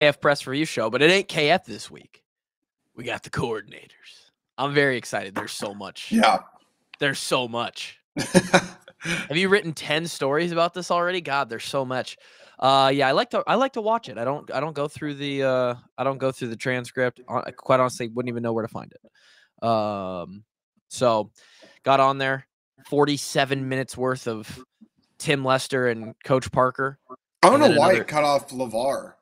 KF Press Review Show, but it ain't KF this week. We got the coordinators. I'm very excited. There's so much. Yeah. There's so much. Have you written 10 stories about this already? God, there's so much. Yeah, I like to watch it. I don't go through the transcript. Quite honestly, wouldn't even know where to find it. So got on there, 47 minutes worth of Tim Lester and Coach Parker. I don't know why it cut off Levar.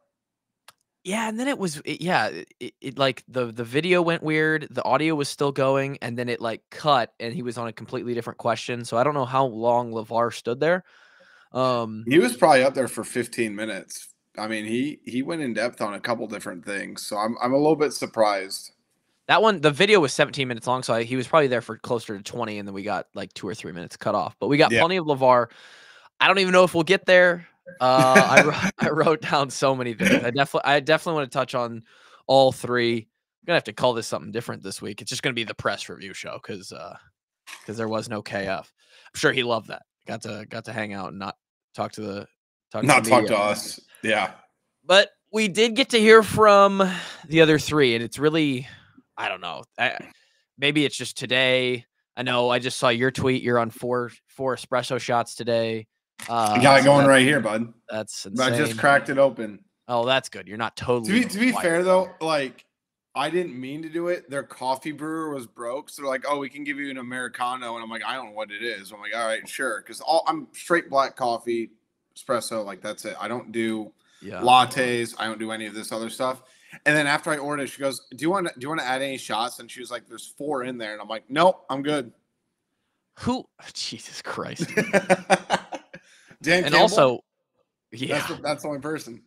Yeah, and then it like the video went weird, the audio was still going, and then it like cut, and he was on a completely different question. So I don't know how long Levar stood there. He was probably up there for 15 minutes. I mean, he went in depth on a couple different things, so I'm a little bit surprised. That one, the video was 17 minutes long, so he was probably there for closer to 20, and then we got like 2 or 3 minutes cut off. But we got plenty of Levar. I don't even know if we'll get there. I wrote down so many things. I definitely want to touch on all three. I'm gonna have to call this something different this week. It's just gonna be the press review show because there was no KF. I'm sure he loved that. Got to hang out and not talk to us. Yeah. But we did get to hear from the other three, and it's really, I don't know. Maybe it's just today. I know I just saw your tweet. You're on four espresso shots today. You got it going right here, bud. That's insane. I just cracked it open. Oh, that's good. You're not totally. To be fair, though, like, I didn't mean to do it. Their coffee brewer was broke. So they're like, oh, we can give you an Americano. And I'm like, I don't know what it is. I'm like, all right, sure. Because I'm straight black coffee, espresso. Like, that's it. I don't do lattes. I don't do any of this other stuff. And then after I ordered it, she goes, do you want to add any shots? And she was like, there's 4 in there. And I'm like, nope, I'm good. Who? Jesus Christ. Dan and Campbell? Also, yeah, that's the only person.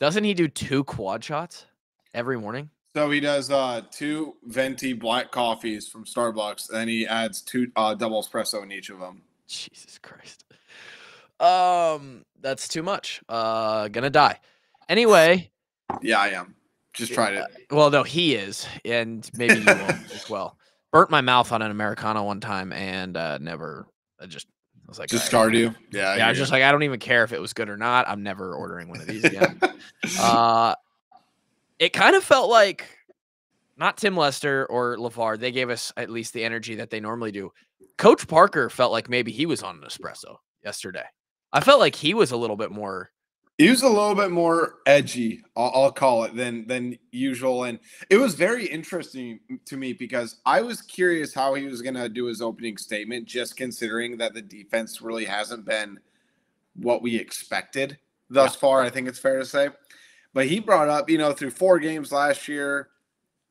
Doesn't he do 2 quad shots every morning? So he does 2 venti black coffees from Starbucks, and then he adds 2 double espresso in each of them. Jesus Christ. That's too much. Gonna die. Anyway. Yeah, I am. Just tried it. Well, no, he is, and maybe you will as well. Burnt my mouth on an Americano one time, and never. I was like, just scarred you. Yeah. Yeah, I was just like, I don't even care if it was good or not. I'm never ordering one of these again. It kind of felt like not Tim Lester or Levar. They gave us at least the energy that they normally do. Coach Parker felt like maybe he was on an espresso yesterday. I felt like he was a little bit more. He was a little bit more edgy, I'll call it, than usual. And it was very interesting to me because I was curious how he was going to do his opening statement, just considering that the defense really hasn't been what we expected thus far, I think it's fair to say. But he brought up, through 4 games last year,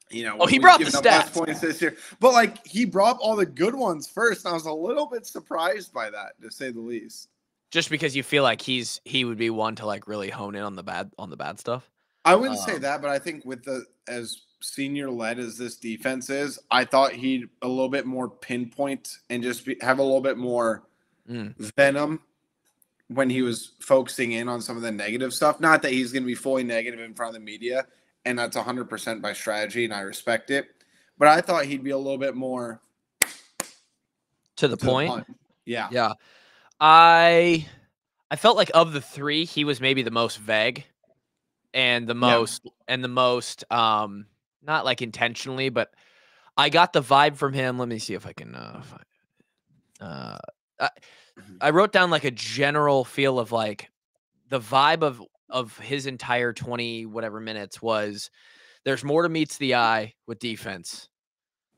he brought the stats. Points this year. But, like, he brought all the good ones first, and I was a little bit surprised by that, to say the least. Just because you feel like he would be one to like really hone in on the bad stuff. I wouldn't say that, but I think with as senior led as this defense is, I thought he'd a little bit more pinpoint and just have a little bit more venom when he was focusing in on some of the negative stuff. Not that he's going to be fully negative in front of the media, and that's 100% by strategy, and I respect it. But I thought he'd be a little bit more to the point. Yeah. Yeah. I felt like of the 3, he was maybe the most vague and the most not like intentionally, but I got the vibe from him. Let me see if I can I wrote down like a general feel of like the vibe of his entire 20 whatever minutes was there's more to meets the eye with defense.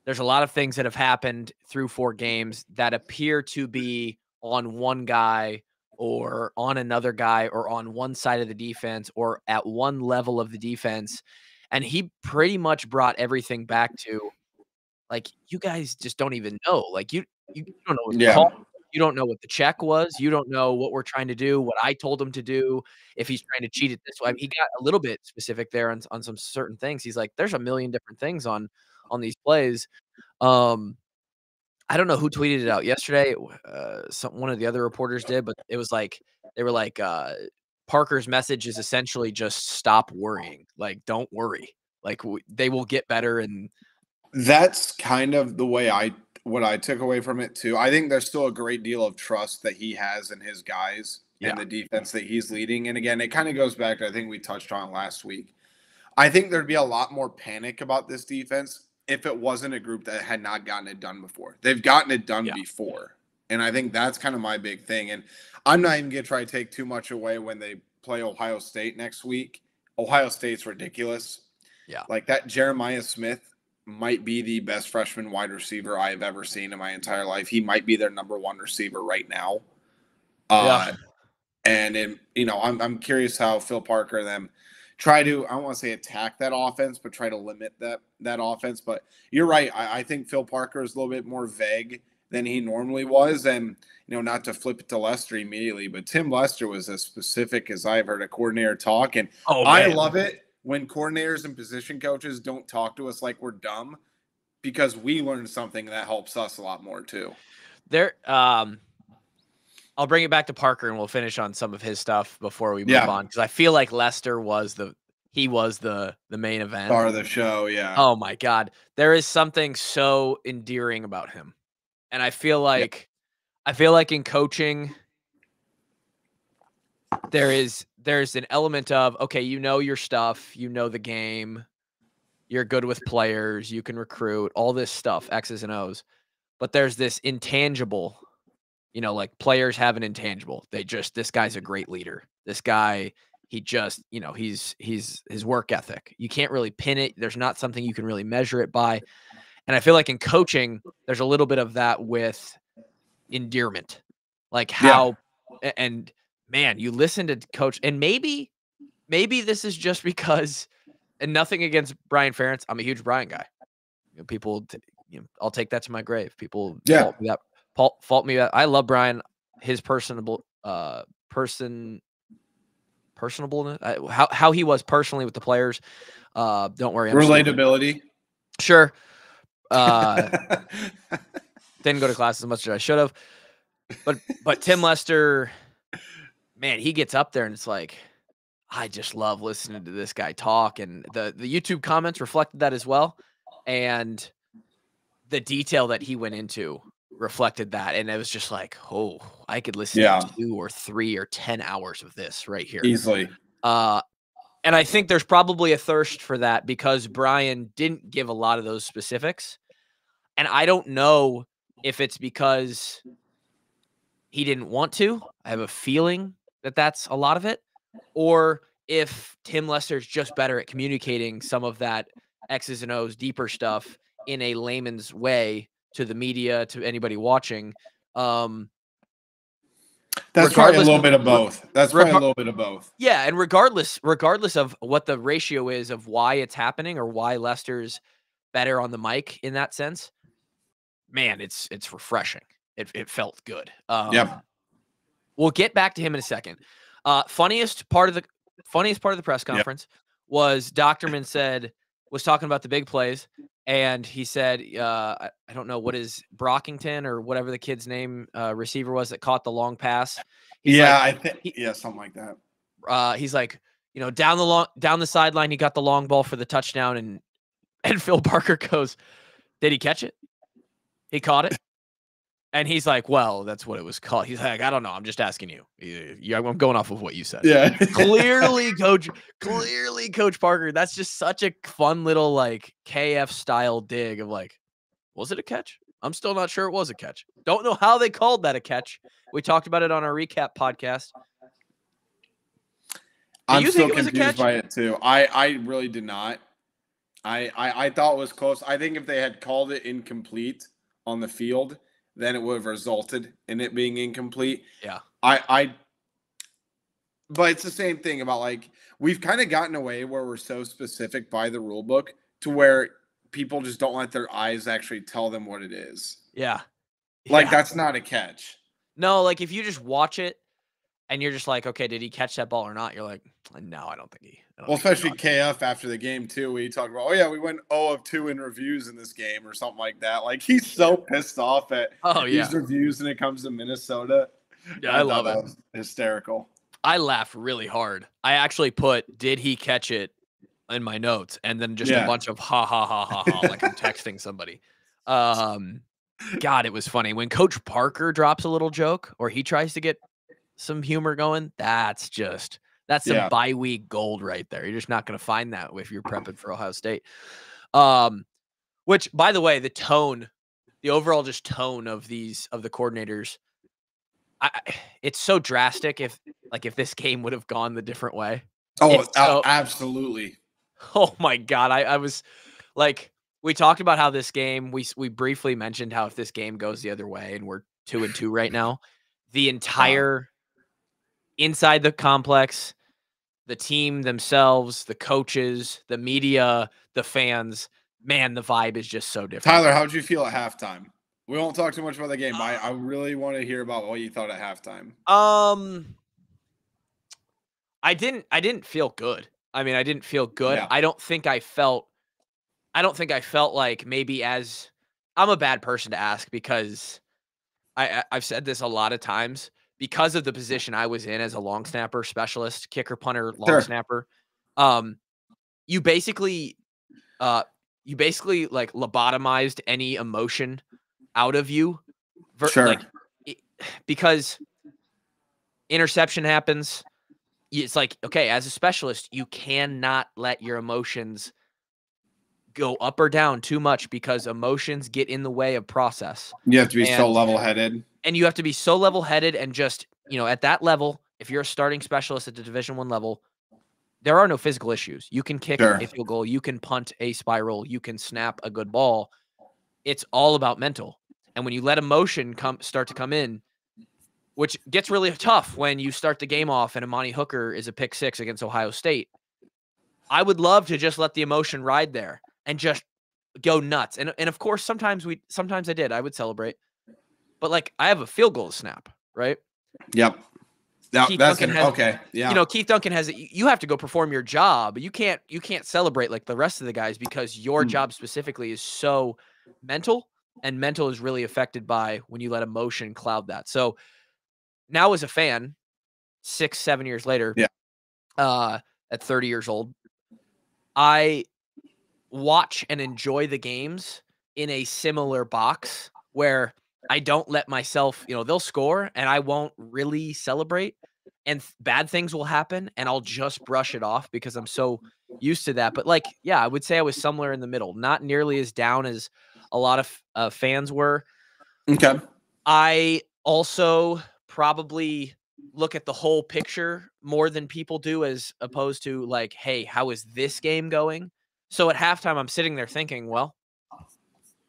There's a lot of things that have happened through 4 games that appear to be on one guy or on another guy or on one side of the defense or at one level of the defense. And he pretty much brought everything back to like, you guys just don't even know. Like you don't know what the call, you don't know what the check was. You don't know what we're trying to do, what I told him to do. If he's trying to cheat it this way, I mean, he got a little bit specific there on some certain things. He's like, there's a million different things on these plays. I don't know who tweeted it out yesterday. One of the other reporters did, but it was like they were like, Parker's message is essentially just stop worrying. Like, don't worry. Like they will get better, and that's kind of the way what I took away from it too. I think there's still a great deal of trust that he has in his guys and the defense that he's leading. And again, it kind of goes back to I think we touched on last week. I think there'd be a lot more panic about this defense if it wasn't a group that had not gotten it done before. They've gotten it done before. And I think that's kind of my big thing. And I'm not even going to try to take too much away when they play Ohio State next week. Ohio State's ridiculous. Yeah. Like that Jeremiah Smith might be the best freshman wide receiver I have ever seen in my entire life. He might be their number one receiver right now. And I'm curious how Phil Parker and them try to, I don't want to say attack that offense, but try to limit that offense. But you're right. I think Phil Parker is a little bit more vague than he normally was. And, not to flip it to Lester immediately, but Tim Lester was as specific as I've heard a coordinator talk. And I love it when coordinators and position coaches don't talk to us like we're dumb, because we learn something that helps us a lot more too. I'll bring it back to Parker and we'll finish on some of his stuff before we move on. Because I feel like Lester was the main event. Star of the show, yeah. Oh my God. There is something so endearing about him. And I feel like in coaching, there's an element of, okay, your stuff, the game, you're good with players, you can recruit, all this stuff, X's and O's. But there's this intangible, like players have an intangible. This guy's a great leader. This guy, he just, he's his work ethic. You can't really pin it. There's not something you can really measure it by. And I feel like in coaching, there's a little bit of that with endearment, like how, and man, you listen to coach, and maybe this is just because, and nothing against Brian Ferentz. I'm a huge Brian guy. People, I'll take that to my grave. People fault me that. I love Brian, his personableness, how he was personally with the players. Don't worry. Relatability. Sure. Didn't go to class as much as I should have, but Tim Lester, man, he gets up there and it's like, I just love listening to this guy talk, and the YouTube comments reflected that as well, and the detail that he went into reflected that, and it was just like, oh, I could listen to 2 or 3 or 10 hours of this right here easily. And I think there's probably a thirst for that because Brian didn't give a lot of those specifics. And I don't know if it's because he didn't want to. I have a feeling that that's a lot of it. Or if Tim Lester's just better at communicating some of that X's and O's deeper stuff in a layman's way to the media, to anybody watching. That's probably a little bit of both. That's probably a little bit of both. Yeah, and regardless of what the ratio is of why it's happening or why Lester's better on the mic in that sense, man, it's refreshing. It felt good. We'll get back to him in a second. Funniest part of the press conference was Doctorman was talking about the big plays, and he said, I don't know what is Brockington or whatever the kid's name receiver was that caught the long pass. I think something like that. He's like, down the sideline, he got the long ball for the touchdown, and Phil Parker goes, did he catch it? He caught it. And he's like, well, that's what it was called. He's like, I don't know. I'm just asking you. I'm going off of what you said. Yeah. Clearly, Coach Parker. That's just such a fun little like KF style dig of like, was it a catch? I'm still not sure it was a catch. Don't know how they called that a catch. We talked about it on our recap podcast. I'm still confused by it too. I really did not. I thought it was close. I think if they had called it incomplete on the field, then it would have resulted in it being incomplete. Yeah. But it's the same thing about like, we've kind of gotten away where we're so specific by the rule book to where people just don't let their eyes actually tell them what it is. Yeah. Like that's not a catch. No, like if you just watch it and you're just like, okay, did he catch that ball or not? You're like, no, I don't think he. Well, especially KF after the game too, we talk about, we went 0 of 2 in reviews in this game or something like that. Like he's so pissed off at these reviews when it comes to Minnesota. Yeah, I love it. Was hysterical. I laughed really hard. I actually put, did he catch it in my notes? And then just a bunch of ha, ha, ha, ha, ha, like I'm texting somebody. God, it was funny. When Coach Parker drops a little joke or he tries to get some humor going, that's That's some Yeah. bye week gold right there. You're just not going to find that if you're prepping for Ohio State. Which, by the way, the overall just tone of the coordinators, it's so drastic. If this game would have gone the different way, Oh, it's so. absolutely. Oh my God, I was like, we talked about how this game. We briefly mentioned how if this game goes the other way, and we're 2-2 right now, the entire inside the complex, the team themselves, the coaches, the media, the fans, man, the vibe is just so different. Tyler, how did you feel at halftime? We won't talk too much about the game. I really want to hear about what you thought at halftime. I didn't feel good. I mean, I didn't feel good. Yeah. I don't think I felt like maybe as I'm a bad person to ask because I've said this a lot of times because of the position I was in as a long snapper specialist, kicker, punter, long snapper. You basically like lobotomized any emotion out of you. Sure. Because interception happens. It's like, okay, as a specialist, you cannot let your emotions go up or down too much because emotions get in the way of process. You have to be so level-headed. And you have to be so level-headed and just, at that level, if you're a starting specialist at the Division I level, there are no physical issues. You can kick a field goal, you can punt a spiral, you can snap a good ball. It's all about mental. And when you let emotion start to come in, which gets really tough when you start the game off and Amani Hooker is a pick 6 against Ohio State. I would love to just let the emotion ride there and just go nuts. And of course, sometimes I did. I would celebrate. But like, I have a field goal to snap, right? Yep. Keith Duncan has you have to go perform your job. You can't celebrate like the rest of the guys because your job specifically is so mental, and mental is really affected by when you let emotion cloud that. So now as a fan, 6-7 years later, at 30 years old, I watch and enjoy the games in a similar box where I don't let myself, they'll score and I won't really celebrate and bad things will happen and I'll just brush it off because I'm so used to that. But like, yeah, I would say I was somewhere in the middle, not nearly as down as a lot of fans were. Okay. I also probably look at the whole picture more than people do as opposed to like, hey, how is this game going? So at halftime, I'm sitting there thinking, well,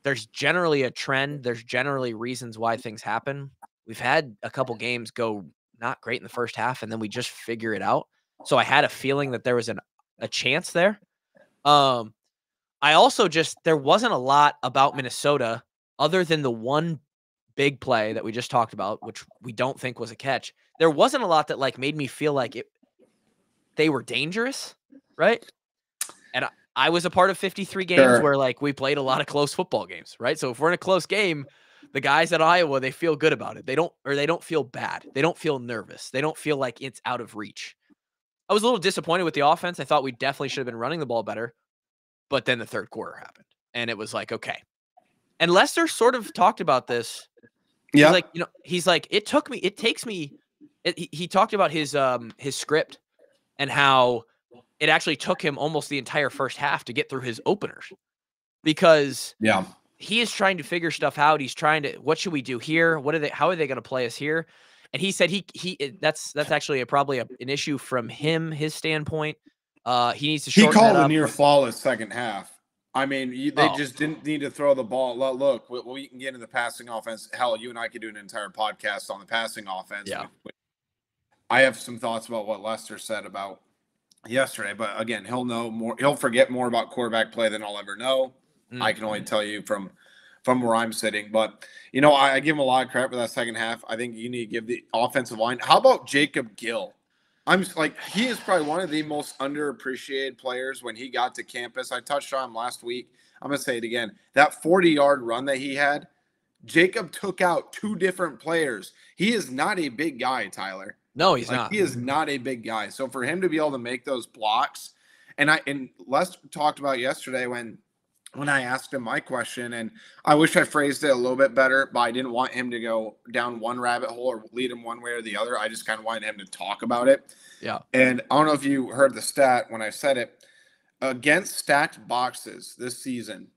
there's generally a trend. There's generally reasons why things happen. We've had a couple games go not great in the first half, and then we just figure it out. So I had a feeling that there was a chance there. I also there wasn't a lot about Minnesota other than the one big play that we just talked about, which we don't think was a catch. There wasn't a lot that like made me feel like they were dangerous, right? And I was a part of 53 games where like we played a lot of close football games, right? So if we're in a close game, the guys at Iowa, they feel good about it. They don't feel bad. They don't feel nervous. They don't feel like it's out of reach. I was a little disappointed with the offense. I thought we definitely should have been running the ball better. But then the third quarter happened and it was like, okay. And Lester sort of talked about this. Yeah. He's like, he talked about his script and how it actually took him almost the entire first half to get through his openers because he is trying to figure stuff out. He's trying to, what should we do here? How are they going to play us here? And he said that's actually probably an issue from his standpoint. He needs to shorten He called that a up. near flawless second half. I mean, they just didn't need to throw the ball. Look, we can get into the passing offense. Hell, you and I could do an entire podcast on the passing offense. Yeah. I have some thoughts about what Lester said about yesterday, but again, he'll know more. He'll forget more about quarterback play than I'll ever know. I can only tell you from where I'm sitting. But, I give him a lot of credit for that second half. I think you need to give the offensive line. How about Jacob Gill? I'm just like, he is probably one of the most underappreciated players when he got to campus. I touched on him last week. I'm going to say it again. That 40-yard run that he had, Jacob took out 2 different players. He is not a big guy, Tyler. No, he's not. He is not a big guy. So for him to be able to make those blocks, and Les talked about yesterday when when I asked him my question, and I wish I phrased it a little bit better, but I didn't want him to go down one rabbit hole or lead him one way or the other. I just kind of wanted him to talk about it. Yeah. And I don't know if you heard the stat when I said it. Against stacked boxes this season,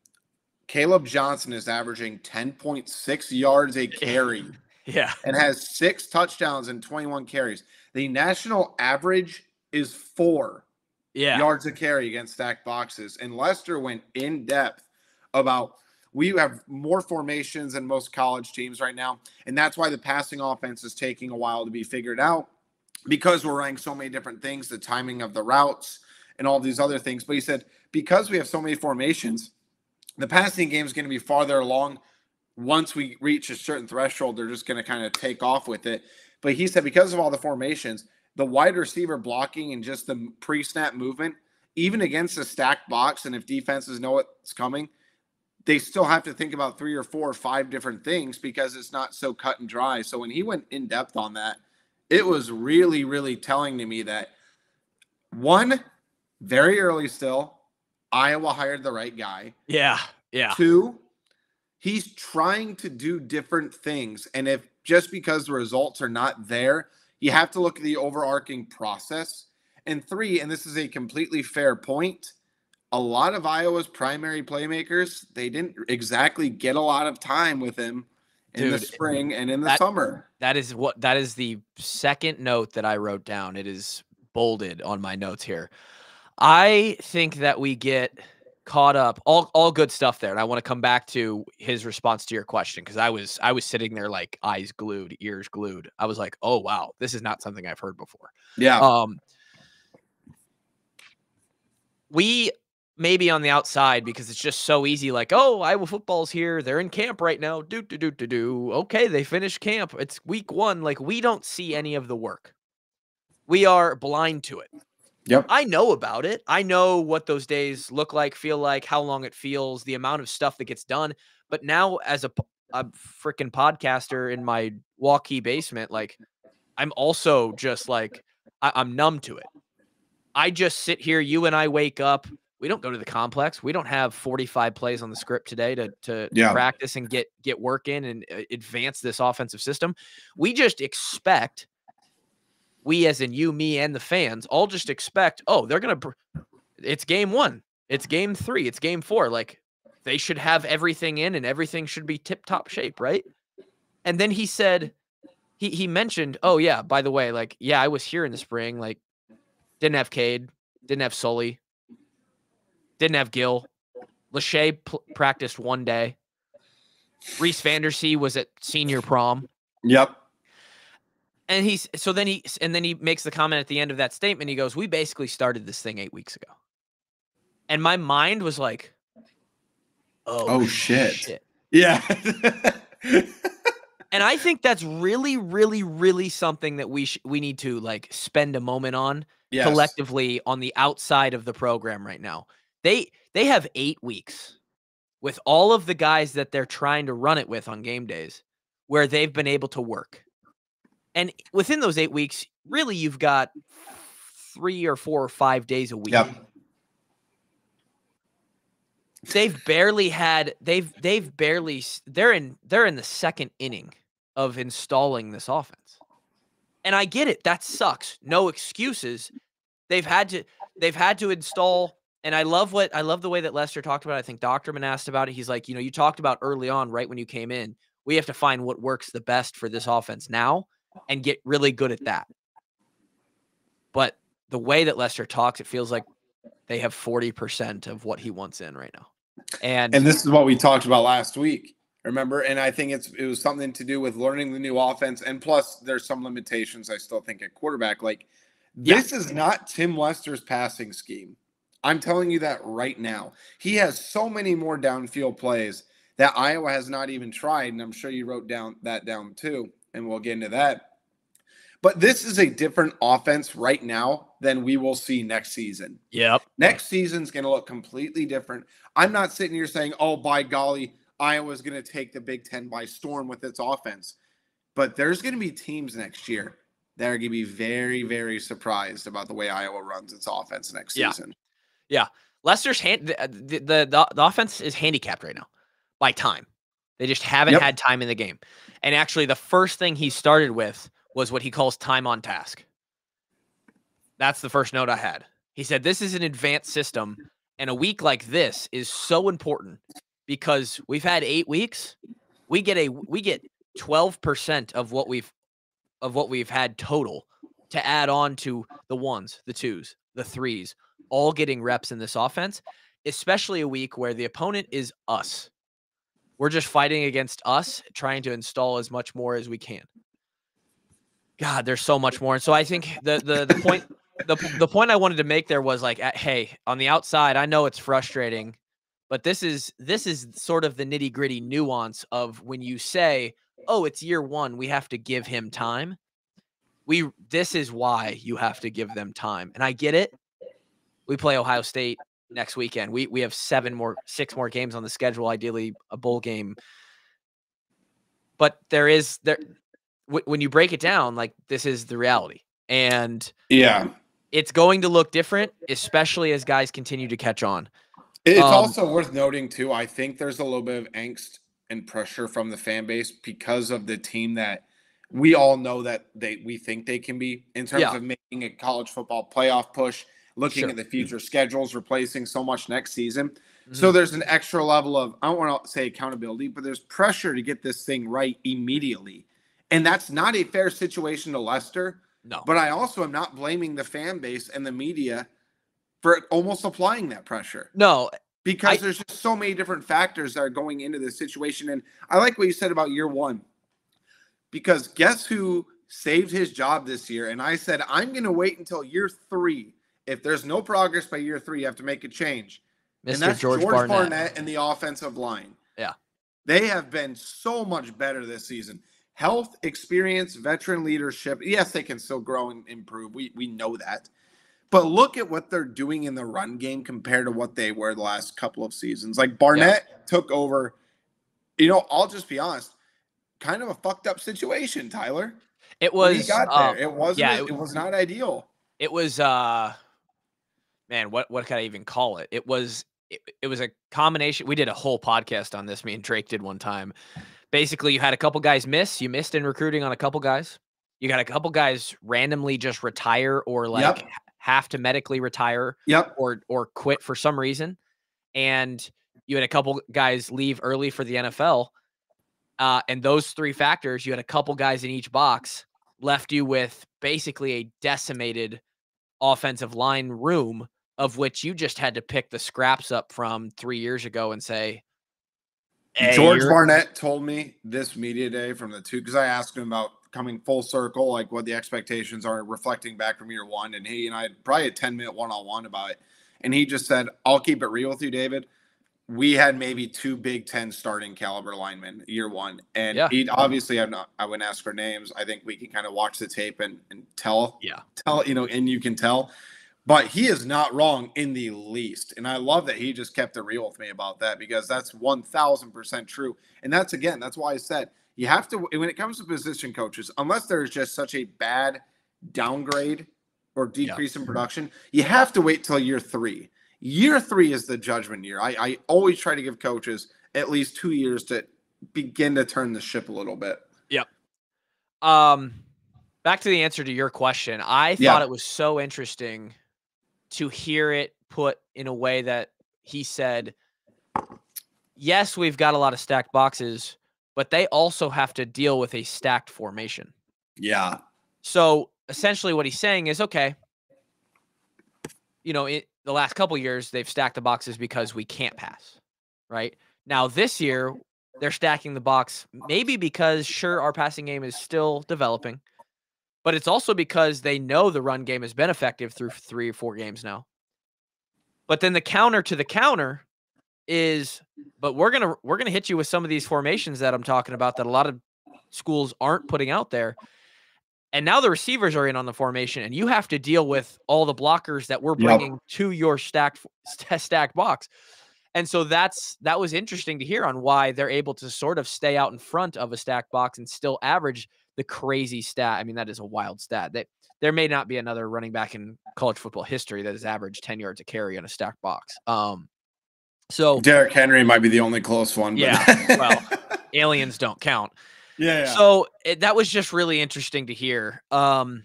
Caleb Johnson is averaging 10.6 yards a carry Yeah. and has 6 touchdowns and 21 carries. The national average is 4 yards a carry against stacked boxes. And Lester went in depth about we have more formations than most college teams right now. And that's why the passing offense is taking a while to be figured out, because we're running so many different things, the timing of the routes and all these other things. But he said, because we have so many formations, the passing game is going to be farther along. Once we reach a certain threshold, they're just going to kind of take off with it. But he said, because of all the formations, the wide receiver blocking and just the pre-snap movement, even against a stacked box, and if defenses know what's coming, they still have to think about 3 or 4 or 5 different things because it's not so cut and dry. So when he went in depth on that, it was really, really telling to me that, one, very early still, Iowa hired the right guy. Yeah. 2, he's trying to do different things. And if just because the results are not there, you have to look at the overarching process. And 3, and this is a completely fair point, a lot of Iowa's primary playmakers, they didn't exactly get a lot of time with him in the spring and in the summer. That is the second note that I wrote down. It is bolded on my notes here. I think that we get caught up, all good stuff there. And I want to come back to his response to your question, because I was sitting there like eyes glued, ears glued. I was like, oh wow, this is not something I've heard before. Yeah. We maybe on the outside, because it's just so easy, like, oh, Iowa football's here. They're in camp right now. Okay, they finished camp. It's week 1. Like, we don't see any of the work. We are blind to it. Yep. I know about it. I know what those days look like, feel like, how long it feels, the amount of stuff that gets done. But now, as a freaking podcaster in my walkie basement, like, I'm also just like, I'm numb to it. I just sit here. You and I wake up. We don't go to the complex. We don't have 45 plays on the script today to practice and get work in and advance this offensive system. We just expect, we as in you, me, and the fans, all just expect, oh, they're going to, it's game 1. It's game 3. It's game 4. Like, they should have everything in and everything should be tip-top shape, right? And then he said, he mentioned, oh, yeah, by the way, like, yeah, I was here in the spring. Like, didn't have Cade, didn't have Sully, didn't have Gill. Lachey practiced 1 day. Reese Vandersea was at senior prom. Yep. And then he makes the comment at the end of that statement. He goes, we basically started this thing 8 weeks ago. And my mind was like, oh shit. Yeah. And I think that's really, really, really something that we need to like spend a moment on collectively on the outside of the program right now. They have 8 weeks with all of the guys that they're trying to run it with on game days where they've been able to work. And within those 8 weeks, really, you've got 3 or 4 or 5 days a week. Yep. They're in the second inning of installing this offense. And I get it. That sucks. No excuses. They've had to install. And I love the way that Lester talked about it. I think Doctorman asked about it. He's like, you talked about early on, right when you came in, we have to find what works the best for this offense now and get really good at that. But the way that Lester talks, it feels like they have 40% of what he wants in right now. And this is what we talked about last week, remember? And I think it was something to do with learning the new offense. And plus, there's some limitations I still think at quarterback. Like, this is not Tim Lester's passing scheme. I'm telling you that right now. He has so many more downfield plays that Iowa has not even tried, and I'm sure you wrote that down too, and we'll get into that. But this is a different offense right now than we will see next season. Yep. Next season's going to look completely different. I'm not sitting here saying, oh, by golly, Iowa's going to take the Big Ten by storm with its offense. But there's going to be teams next year that are going to be very, very surprised about the way Iowa runs its offense next season. Yeah. Leicester's the offense is handicapped right now by time. They just haven't had time in the game. And actually, the first thing he started with was what he calls time on task. That's the first note I had. He said, this is an advanced system, and a week like this is so important because we've had 8 weeks. We get 12% of what we've had total to add on to the ones, the twos, the threes, all getting reps in this offense, especially a week where the opponent is us. We're just fighting against us, trying to install as much more as we can. God, there's so much more. And so I think the point the point I wanted to make there was like, hey, on the outside, I know it's frustrating, but this is sort of the nitty-gritty nuance of when you say, oh, it's year one, we have to give him time. This is why you have to give them time. And I get it. We play Ohio State next weekend. We have 6 more games on the schedule, ideally a bowl game. But when you break it down, like, this is the reality. And it's going to look different, especially as guys continue to catch on. It's also worth noting too, I think there's a little bit of angst and pressure from the fan base because of the team that we all know that we think they can be in terms of making a college football playoff push, looking at the future schedules, replacing so much next season. Mm-hmm. So there's an extra level of, I don't want to say accountability, but there's pressure to get this thing right immediately. And that's not a fair situation to Leicester. No. But I also am not blaming the fan base and the media for almost applying that pressure. No. Because there's just so many different factors that are going into this situation. And I like what you said about year one. Because guess who saved his job this year? And I said, I'm going to wait until year 3. If there's no progress by year 3, you have to make a change. Mr. And that's George Barnett and the offensive line. Yeah. They have been so much better this season. Health, experience, veteran leadership. Yes, they can still grow and improve. We know that. But look at what they're doing in the run game compared to what they were the last couple of seasons. Like, Barnett took over, I'll just be honest, kind of a fucked up situation, Tyler. It was. When he got there. It wasn't. It was not ideal. It was. Man, what could I even call it? It was a combination. We did a whole podcast on this. Me and Drake did one time. Basically, you had a couple guys miss. You missed in recruiting on a couple guys. You got a couple guys randomly just retire or have to medically retire or quit for some reason. And you had a couple guys leave early for the NFL. And those 3 factors, you had a couple guys in each box, left you with basically a decimated offensive line room, of which you just had to pick the scraps up from 3 years ago and say, hey, George Barnett told me this media day from the 2, because I asked him about coming full circle, like what the expectations are reflecting back from year 1. And he and I had probably a 10-minute one-on-one about it. And he just said, I'll keep it real with you, David. We had maybe 2 Big Ten starting caliber linemen year 1. And he obviously, I wouldn't ask for names. I think we can kind of watch the tape and tell, and you can tell. But he is not wrong in the least. And I love that he just kept it real with me about that, because that's 1,000% true. And that's why I said, you have to, when it comes to position coaches, unless there's just such a bad downgrade or decrease in production, you have to wait till year 3. Year 3 is the judgment year. I always try to give coaches at least 2 years to begin to turn the ship a little bit. Yep. Back to the answer to your question. I thought it was so interesting to hear it put in a way that he said, yes, we've got a lot of stacked boxes, but they also have to deal with a stacked formation. Yeah. So essentially what he's saying is, okay, the last couple of years, they've stacked the boxes because we can't pass, right? Now this year, they're stacking the box maybe because, sure, our passing game is still developing, but it's also because they know the run game has been effective through 3 or 4 games now. But then the counter to the counter is, but we're gonna hit you with some of these formations that I'm talking about that a lot of schools aren't putting out there. And now the receivers are in on the formation, and you have to deal with all the blockers that we're bringing to your stacked box. And so that was interesting to hear on why they're able to sort of stay out in front of a stacked box and still average the crazy stat. I mean, that is a wild stat. there may not be another running back in college football history that has averaged 10 yards a carry on a stacked box. So Derrick Henry might be the only close one. But yeah, well, aliens don't count. Yeah. So that was just really interesting to hear. And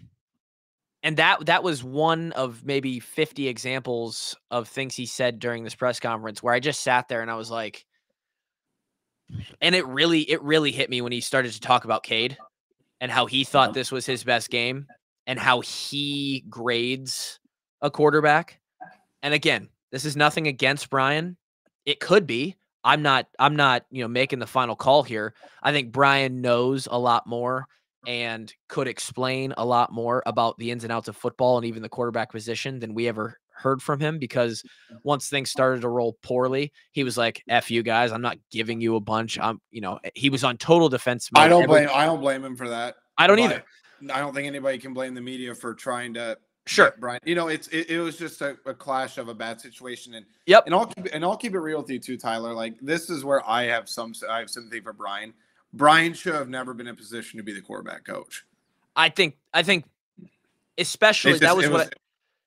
that was one of maybe 50 examples of things he said during this press conference where I just sat there and I was like, and it really hit me when he started to talk about Cade and how he thought this was his best game and how he grades a quarterback. And again, this is nothing against Brian. It could be. I'm not, making the final call here. I think Brian knows a lot more and could explain a lot more about the ins and outs of football and even the quarterback position than we ever heard from him, because once things started to roll poorly, he was like, F you guys, I'm not giving you a bunch. He was on total defense mode. I don't blame him for that. I don't either. I don't think anybody can blame the media for trying to Brian. It was just a clash of a bad situation. And yep. And I'll keep it real with you too, Tyler. Like, this is where I have sympathy for Brian. Brian should have never been in a position to be the quarterback coach. I think especially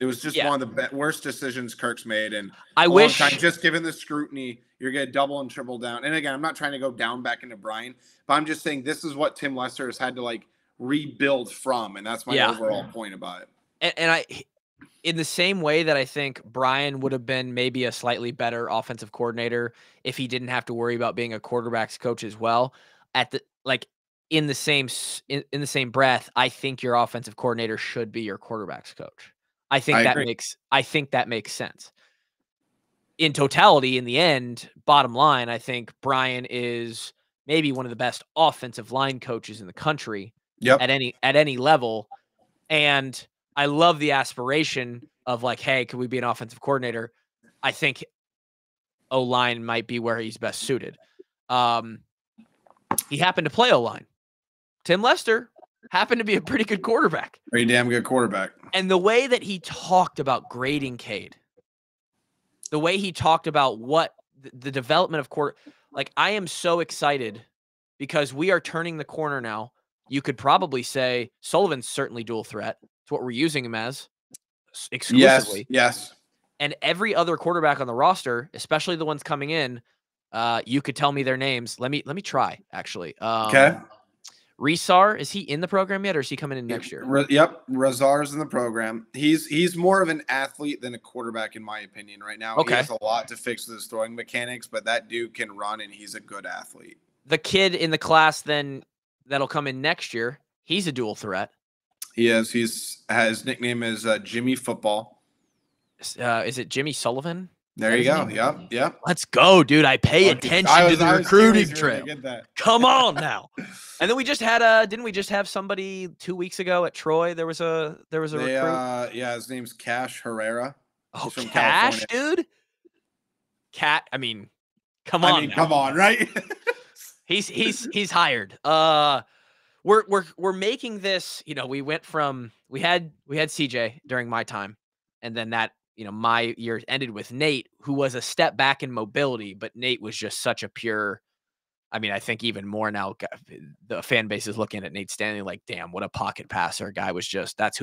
it was just one of the worst decisions Kirk's made. And I wish, just given the scrutiny, you're going to double and triple down. And again, I'm not trying to go down back into Brian, but I'm just saying this is what Tim Lester has had to rebuild from. And that's my overall point about it. And I, in the same way that I think Brian would have been maybe a slightly better offensive coordinator if he didn't have to worry about being a quarterback's coach as well. In the same breath, I think your offensive coordinator should be your quarterback's coach. I think that makes sense. In totality, in the end, bottom line, I think Brian is maybe one of the best offensive line coaches in the country at any level. And I love the aspiration of hey, could we be an offensive coordinator? I think O-line might be where he's best suited. He happened to play O-line. Tim Lester happened to be a pretty good quarterback. Pretty damn good quarterback. And the way that he talked about grading Cade, the way he talked about what the development of I am so excited because we are turning the corner now. You could probably say Sullivan's certainly dual threat. It's what we're using him as exclusively. Yes. And every other quarterback on the roster, especially the ones coming in, you could tell me their names. Let me try, actually. Okay. Resar, is he in the program yet, or is he coming in next year? Yep, Razar's in the program. He's more of an athlete than a quarterback, in my opinion, right now. Okay. He has a lot to fix with his throwing mechanics, but that dude can run, and he's a good athlete. The kid in the class then that'll come in next year, he's a dual threat. He is. His nickname is Jimmy Football. Is it Jimmy Sullivan? There you go. Yep. Let's go, dude. I pay attention to the recruiting trail. Come on now. And then we just had didn't we just have somebody 2 weeks ago at Troy? There was a recruit. Yeah, his name's Cash Herrera. Oh, from Cash, California. Dude. Cat. I mean, come on, right? he's hired. We're making this. We went from we had CJ during my time, and then that. My year ended with Nate, who was a step back in mobility, but Nate was just such a pure. I mean, I think even more now, the fan base is looking at Nate Stanley like, damn, what a pocket passer. Guy was just, that's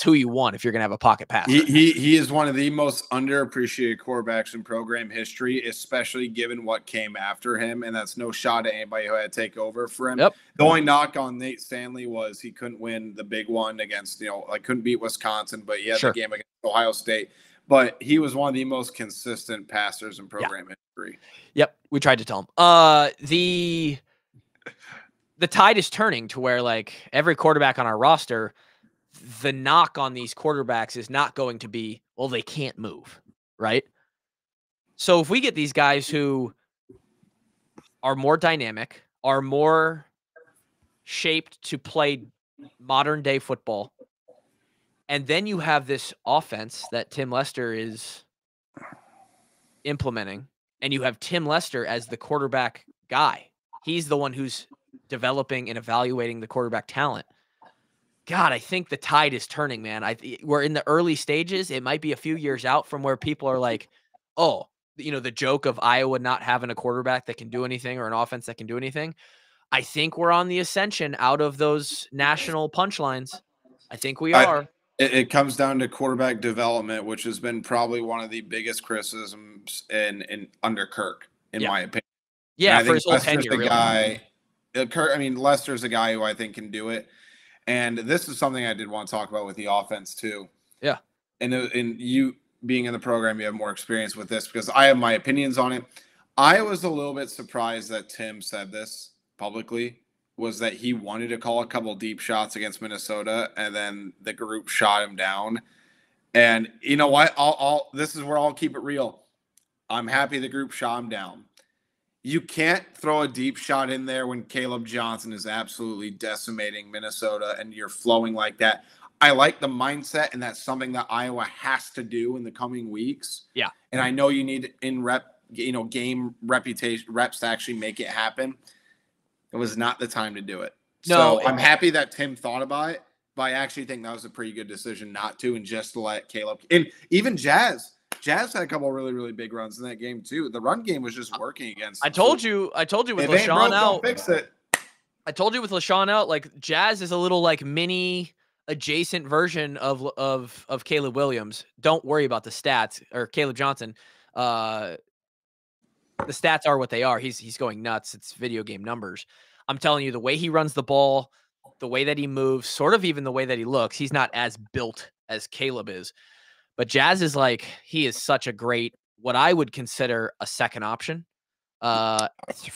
who you want if you're going to have a pocket passer. He is one of the most underappreciated quarterbacks in program history, especially given what came after him. And that's no shot at anybody who had to take over for him. Yep. The only knock on Nate Stanley was he couldn't win the big one against, couldn't beat Wisconsin, but he had the game against Ohio State. But he was one of the most consistent passers in program history. Yep, we tried to tell him. The tide is turning to where every quarterback on our roster, the knock on these quarterbacks is not going to be, well, they can't move, right? So if we get these guys who are more dynamic, are more shaped to play modern day football, and then you have this offense that Tim Lester is implementing, and you have Tim Lester as the quarterback guy. He's the one who's developing and evaluating the quarterback talent. God, I think the tide is turning, man. We're in the early stages. It might be a few years out from where people are like, oh, the joke of Iowa not having a quarterback that can do anything or an offense that can do anything. I think we're on the ascension out of those national punchlines. I think we are. It comes down to quarterback development, which has been probably one of the biggest criticisms in under Kirk, in my opinion. And Yeah, I for think his whole Lester's tenure, the really. guy. Lester's a guy who I think can do it. And this is something I did want to talk about with the offense too. Yeah. And you being in the program, you have more experience with this because I have my opinions on it. I was a little bit surprised that Tim said this publicly, was that he wanted to call a couple deep shots against Minnesota and then the group shot him down. And you know what? This is where I'll keep it real. I'm happy the group shot him down. You can't throw a deep shot in there when Caleb Johnson is absolutely decimating Minnesota and you're flowing like that. I like the mindset, and that's something that Iowa has to do in the coming weeks. Yeah. And I know you need game reps to actually make it happen. It was not the time to do it. No, so I'm happy that Tim thought about it, but I actually think that was a pretty good decision not to, and just to let Caleb, and even Jazz had a couple of really, really big runs in that game too. The run game was just working against. I told you with LaShawn out. Don't fix it. I told you with LaShawn out, like Jazz is a little like mini adjacent version of Caleb Williams. Don't worry about the stats, or Caleb Johnson. The stats are what they are. He's going nuts. It's video game numbers. I'm telling you, the way he runs the ball, the way that he moves, sort of even the way that he looks, he's not as built as Caleb is. But Jazz is like, he is such a great, what I would consider a second option. I'd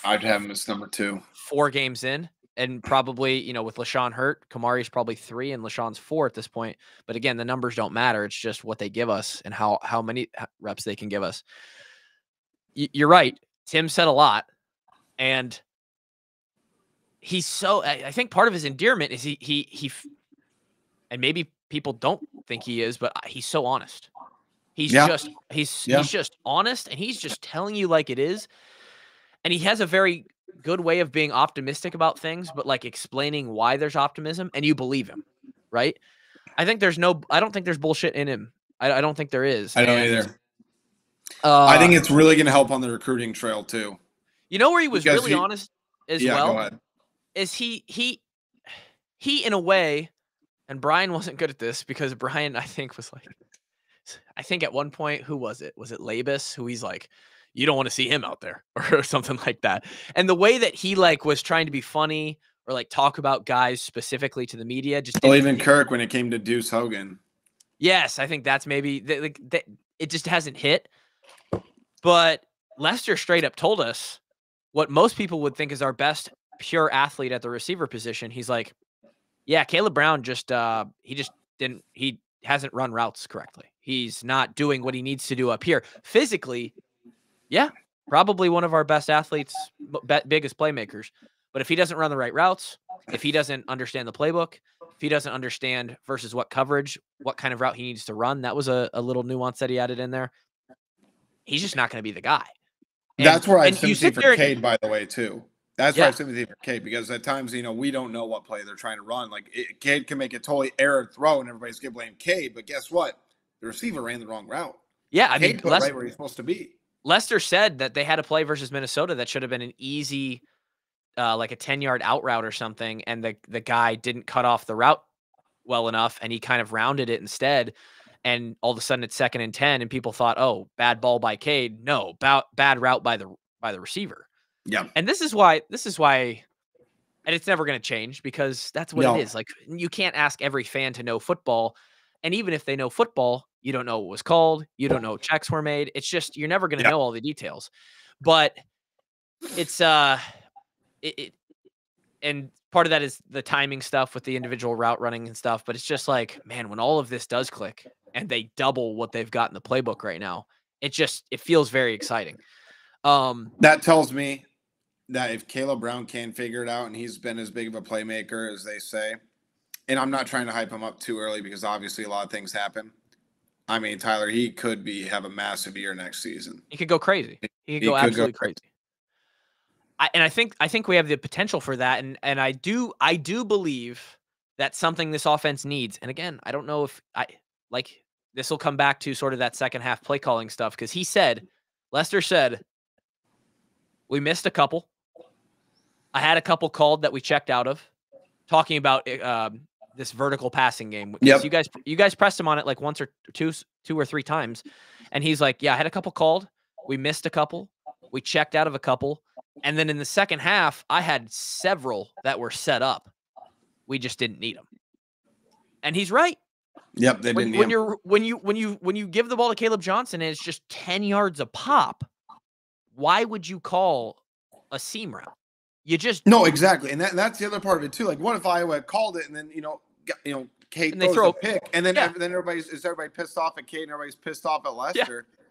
have him as number 2. 4 games in, and probably, with LaShawn hurt, Kamari's probably 3 and LaShawn's 4 at this point. But again, the numbers don't matter. It's just what they give us and how many reps they can give us. You're right. Tim said a lot, and he's so, I think part of his endearment is he and maybe people don't think he is, but he's so honest. He's just honest, and he's just telling you like it is. And he has a very good way of being optimistic about things, but like explaining why there's optimism, and you believe him, right? I don't think there's bullshit in him. I don't think there is. I don't either. I think it's really going to help on the recruiting trail too. You know where he was really honest as well? Go ahead. Is he in a way, and Brian wasn't good at this because Brian, I think at one point, who was it? Was it Labus? Who he's like, you don't want to see him out there or something like that. And the way that he was trying to be funny or talk about guys specifically to the media, just even Kirk when it came to Deuce Hogan. Yes, I think that's maybe it just hasn't hit. But Lester straight up told us what most people would think is our best pure athlete at the receiver position. He's like, yeah, Caleb Brown he hasn't run routes correctly. He's not doing what he needs to do up here. Physically, yeah, probably one of our best athletes, biggest playmakers. But if he doesn't run the right routes, if he doesn't understand the playbook, if he doesn't understand versus what coverage, what kind of route he needs to run, that was a little nuance that he added in there. He's just not going to be the guy. That's where I have sympathy for Cade, by the way, too. That's why I have sympathy for Cade, because at times, we don't know what play they're trying to run. Cade can make a totally error throw, and everybody's going to blame Cade. But guess what? The receiver ran the wrong route. Yeah, I Cade put right where he's supposed to be. Lester said that they had a play versus Minnesota that should have been an easy, like a 10-yard out route or something, and the guy didn't cut off the route well enough, and he kind of rounded it instead. And all of a sudden it's 2nd and 10, and people thought, oh, bad ball by Cade. No, bad route by the receiver. Yeah. And this is why, and it's never going to change, because that's what it is. Like, you can't ask every fan to know football. And even if they know football, you don't know what was called. You don't know what checks were made. It's just, you're never going to know all the details. But it's, and part of that is the timing stuff with the individual route running and stuff. But it's just like, man, when all of this does click and they double what they've got in the playbook right now, it feels very exciting. That tells me that if Caleb Brown can figure it out, and he's been as big of a playmaker as they say, and I'm not trying to hype him up too early because obviously a lot of things happen. I mean, Tyler, he could have a massive year next season. He could go crazy. He could go absolutely crazy. I think we have the potential for that, and I do believe that's something this offense needs. And again, I don't know if this will come back to sort of that second half play calling stuff, because Lester said, we missed a couple. I had a couple called that we checked out of, talking about this vertical passing game. Yep. You guys pressed him on it like once or two or three times. And he's like, yeah, I had a couple called. We missed a couple. We checked out of a couple. And then in the second half, I had several that were set up. We just didn't need them. And he's right. Yep, they didn't. When you give the ball to Caleb Johnson and it's just 10 yards a pop, why would you call a seam route? You just no, exactly, and that's the other part of it too. Like, what if Iowa had called it and then Cade throws a pick, and then everybody pissed off at Cade and everybody's pissed off at Lester. Yeah.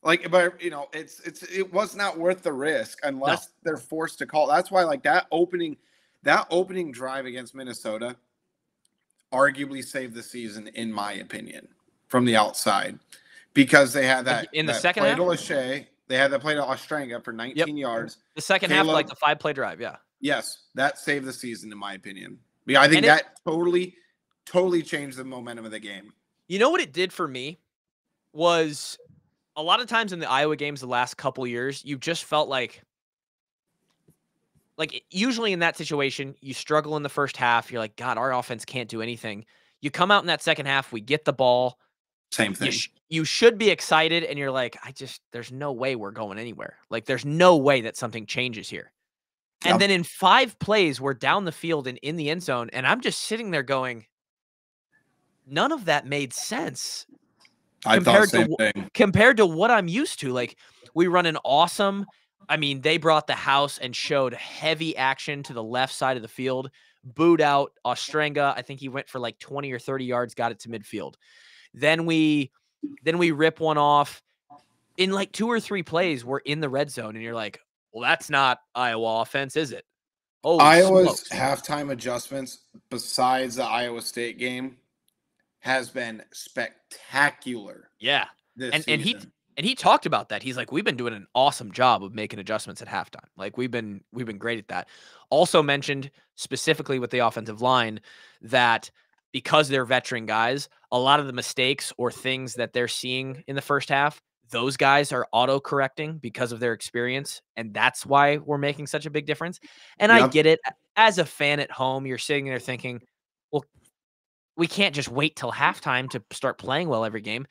Like, but it was not worth the risk unless they're forced to call. That's why like that opening drive against Minnesota arguably saved the season, in my opinion, from the outside, because they had that in the second half. They had that play to Ostranga for 19 yards. The second half, like the 5-play drive, yeah. Yes, that saved the season, in my opinion. Yeah, I think that totally changed the momentum of the game. You know what it did for me was a lot of times in the Iowa games the last couple years, you just felt like usually in that situation, you struggle in the first half. You're like, God, our offense can't do anything. You come out in that second half, we get the ball. Same thing. You should be excited, and you're like, there's no way we're going anywhere. Like, there's no way that something changes here. And then in 5 plays, we're down the field and in the end zone, and I'm just sitting there going, none of that made sense compared to what I'm used to. Like, we run an awesome. I mean, they brought the house and showed heavy action to the left side of the field, booed out Ostranga. I think he went for like 20 or 30 yards, got it to midfield. Then we rip one off in like 2 or 3 plays. We're in the red zone, and you're like, well, that's not Iowa offense, is it? Oh, Iowa's halftime adjustments, besides the Iowa State game, has been spectacular. Yeah, and he talked about that. He's like, we've been doing an awesome job of making adjustments at halftime. Like we've been great at that. Also mentioned specifically with the offensive line that because they're veteran guys, a lot of the mistakes or things that they're seeing in the first half, those guys are auto-correcting because of their experience, and that's why we're making such a big difference. And I get it. As a fan at home, you're sitting there thinking, well, we can't just wait till halftime to start playing well every game.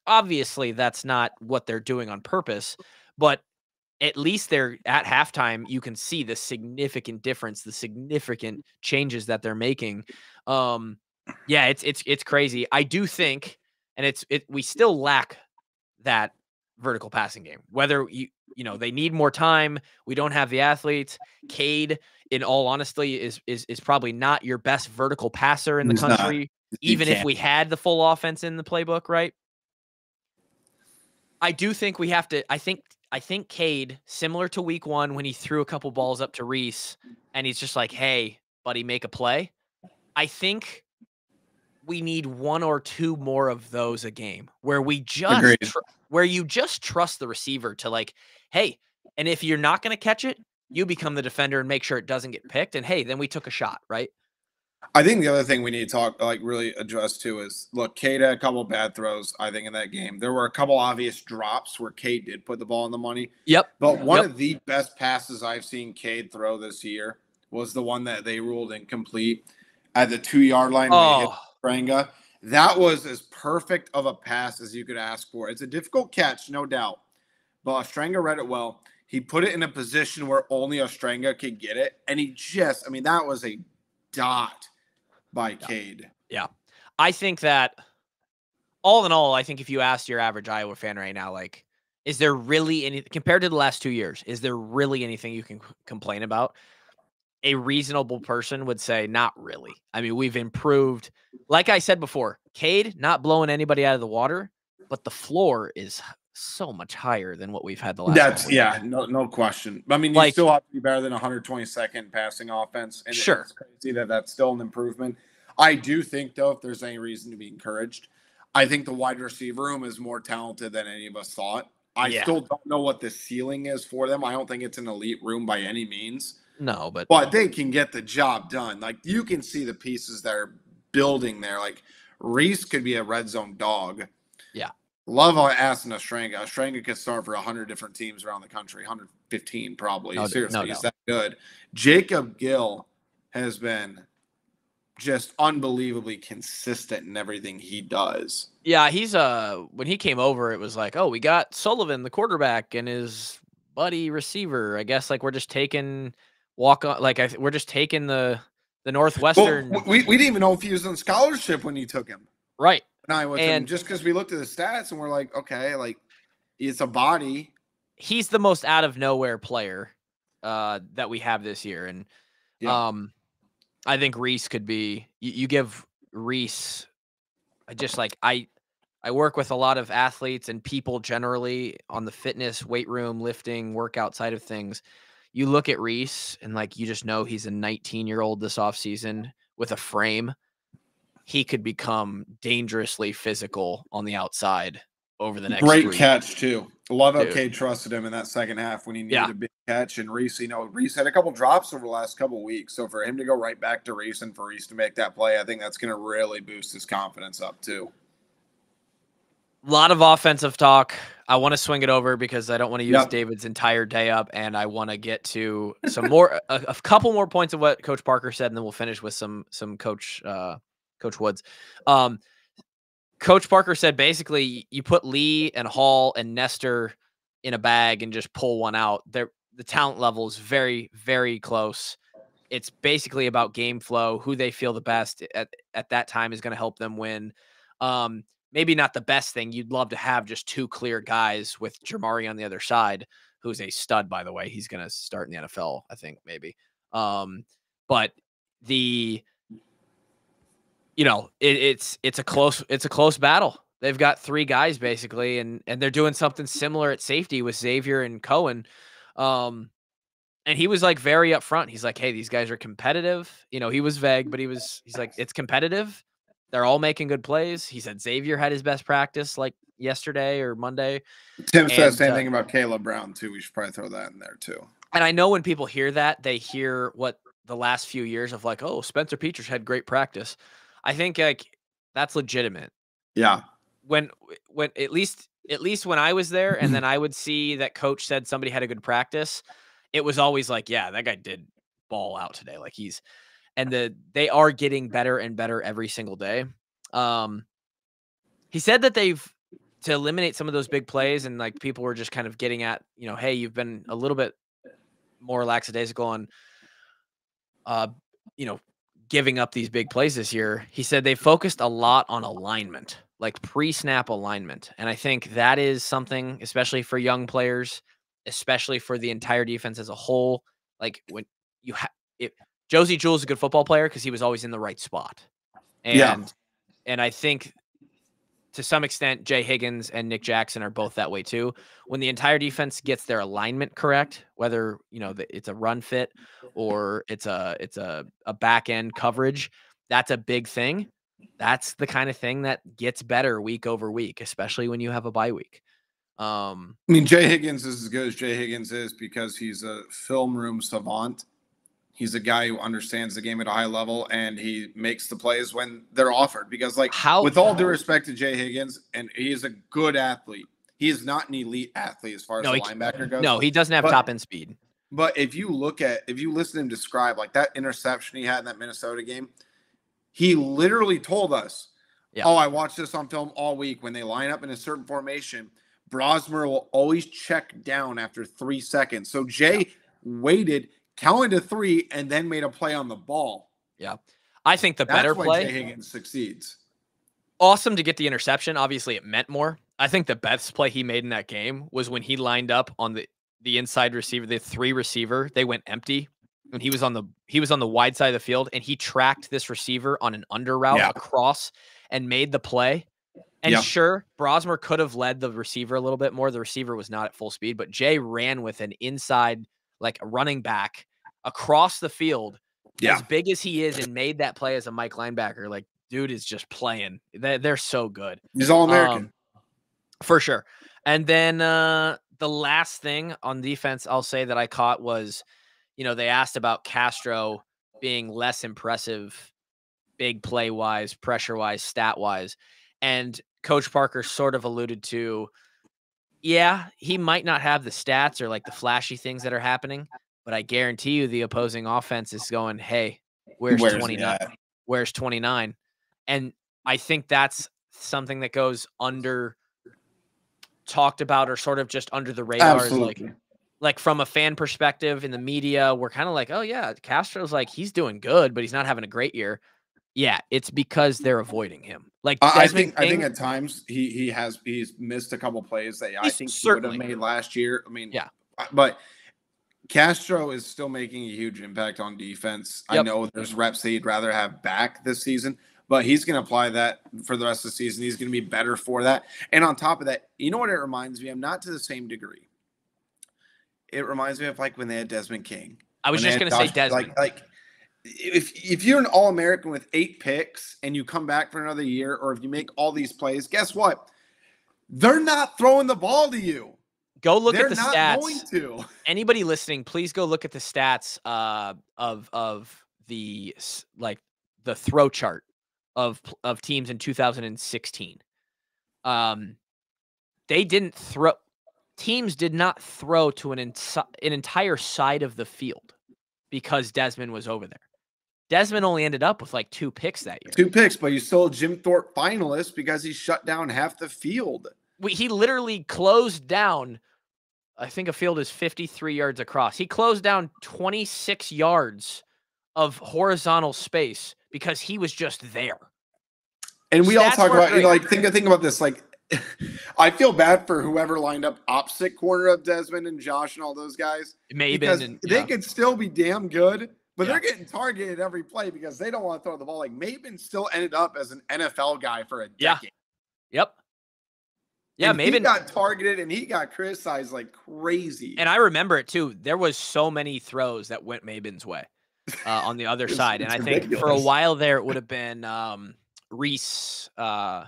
Obviously, that's not what they're doing on purpose, but at least they're at halftime. You can see the significant difference, the significant changes that they're making. Yeah, it's crazy. I do think, and we still lack that vertical passing game. Whether they need more time, we don't have the athletes. Cade, in all honesty, is probably not your best vertical passer in the country, even if we had the full offense in the playbook, right? I do think we have to. I think Cade, similar to week 1 when he threw a couple balls up to Reese, and he's just like, "Hey, buddy, make a play." I think we need 1 or 2 more of those a game where we just where you just trust the receiver to like, hey, and if you're not going to catch it, you become the defender and make sure it doesn't get picked. And hey, then we took a shot, right? I think the other thing we need to really address too is, look, Cade had a couple bad throws, I think, in that game. There were a couple obvious drops where Cade did put the ball in the money. Yep. But one of the best passes I've seen Cade throw this year was the one that they ruled incomplete at the 2-yard line when he hit Ostranga. That was as perfect of a pass as you could ask for. It's a difficult catch, no doubt. But Ostranga read it well. He put it in a position where only Ostranga could get it. And that was a dot by Cade. Yeah. I think that all in all, I think if you asked your average Iowa fan right now, like, is there really any, compared to the last 2 years, is there really anything you can complain about? A reasonable person would say not really. I mean, we've improved. Like I said before, Cade not blowing anybody out of the water, but the floor is so much higher than what we've had the last. No question. I mean, you still have to be better than 122nd passing offense. And sure, it's crazy that's still an improvement. I do think, though, if there's any reason to be encouraged, I think the wide receiver room is more talented than any of us thought. I still don't know what the ceiling is for them. I don't think it's an elite room by any means. No, but they can get the job done. Like, you can see the pieces that are building there. Like, Reese could be a red zone dog. Yeah. Love asking Ostranga. Ostranga could start for 100 different teams around the country, 115 probably. Seriously, he's that good. Jacob Gill has been just unbelievably consistent in everything he does. Yeah, he's when he came over, it was like, oh, we got Sullivan, the quarterback, and his buddy receiver. I guess like we're just taking we're just taking the Well, Northwestern. we didn't even know if he was on scholarship when he took him. Right. And I with him And just because we looked at the stats and we're like, okay, like it's a body. he's the most out of nowhere player that we have this year. And I think Reese could be you give Reese I work with a lot of athletes and people generally on the fitness, weight room, lifting, workout side of things. You look at Reese and like you just know he's a 19-year-old this offseason with a frame. He could become dangerously physical on the outside over the next Great 3 catch too. Love how K trusted him in that second half when he needed a big catch. And Reese, Reese had a couple drops over the last couple of weeks. So for him to go right back to Reese and for Reese to make that play, I think that's going to really boost his confidence up too. A lot of offensive talk. I want to swing it over because I don't want to use David's entire day up, and I want to get to some more, a couple more points of what Coach Parker said, and then we'll finish with some Coach Woods. Coach Parker said basically you put Lee and Hall and Nestor in a bag and just pull one out. The talent level is very, very close. It's basically about game flow, who they feel the best at that time is going to help them win. Maybe not the best thing. You'd love to have just 2 clear guys with Jamari on the other side, who's a stud, by the way. He's going to start in the NFL, I think, maybe. But it's a close battle. They've got 3 guys basically, and they're doing something similar at safety with Xavier and Cohen. And he was like very upfront. He's like, hey, these guys are competitive. He was vague, but he's like, it's competitive. They're all making good plays. He said Xavier had his best practice like yesterday or Monday. Tim said the same thing about Caleb Brown too. We should probably throw that in there too. And I know when people hear that, they hear what the last few years of like, oh, Spencer Petras had great practice. I think like that's legitimate. Yeah. When at least when I was there, and then I would see that coach said somebody had a good practice, it was always like, yeah, that guy did ball out today. Like they are getting better and better every single day. He said that to eliminate some of those big plays, and like people were just kind of getting at, hey, you've been a little bit more lackadaisical on, giving up these big plays this year. He said they focused a lot on alignment, like pre-snap alignment. And I think that is something, especially for young players, especially for the entire defense as a whole. Like when you Josie Jewell's is a good football player because he was always in the right spot. And I think to some extent, Jay Higgins and Nick Jackson are both that way too. When the entire defense gets their alignment correct, whether it's a run fit or it's a back end coverage, that's a big thing. That's the kind of thing that gets better week over week, especially when you have a bye week. Jay Higgins is as good as Jay Higgins is because he's a film room savant. He's a guy who understands the game at a high level, and he makes the plays when they're offered. Because, with all due respect to Jay Higgins, and he is a good athlete, he is not an elite athlete as far as the linebacker goes. No, he doesn't have top end speed. But if you listen to him describe like that interception he had in that Minnesota game, he literally told us, "Oh, I watched this on film all week. When they line up in a certain formation, Brosmer will always check down after 3 seconds." So Jay waited, counted to 3, and then made a play on the ball. Yeah. I think that's better play. Jay Higgins succeeds. Awesome to get the interception. Obviously, it meant more. I think the best play he made in that game was when he lined up on the inside receiver, the 3 receiver. They went empty, and he was on the wide side of the field, and he tracked this receiver on an under route across and made the play. And sure, Brosmer could have led the receiver a little bit more. The receiver was not at full speed, but Jay ran with an inside, like a running back across the field, as big as he is, and made that play as a Mike linebacker. Like, dude is just playing. They're so good. He's All-American. For sure. And then the last thing on defense I'll say that I caught was, they asked about Castro being less impressive, big play-wise, pressure-wise, stat-wise. And Coach Parker sort of alluded to, he might not have the stats or like the flashy things that are happening, but I guarantee you the opposing offense is going, hey, where's 29? wears 29. And I think that's something that goes under talked about or sort of just under the radar. Absolutely. Is like from a fan perspective in the media, we're kind of like, oh yeah, Castro's like, he's doing good, but he's not having a great year. Yeah, it's because they're avoiding him. Like I Desmond think King, at times he's missed a couple plays that I he's think he would have certainly made last year. I mean, yeah. but Castro is still making a huge impact on defense. I Yep. know there's reps that he'd rather have back this season, but he's going to apply that for the rest of the season. He's going to be better for that. And on top of that, you know what it reminds me of? Not to the same degree. It reminds me of like when they had Desmond King. I was just going to say Desmond. Like if you're an All-American with 8 picks and you come back for another year, or if you make all these plays, guess what? They're not throwing the ball to you. Go look They're at the not stats. Going to. Anybody listening, please go look at the stats of the the throw chart of teams in 2016. They didn't throw. Teams did not throw to an entire side of the field because Desmond was over there. Desmond only ended up with like 2 picks that year. 2 picks, but you still a Jim Thorpe finalist because he shut down half the field. He literally closed down. I think a field is 53 yards across. He closed down 26 yards of horizontal space because he was just there. And we all talk about, like, think about this. Like, I feel bad for whoever lined up opposite corner of Desmond and Josh and all those guys. Maybe they could still be damn good, but they're getting targeted every play because they don't want to throw the ball. Like, Maven still ended up as an NFL guy for a decade. Yep. Yeah, Maven he got targeted and he got criticized like crazy. And I remember it too. There was so many throws that went Maven's way on the other side. And I think for a while there, it would have been Reese. Oh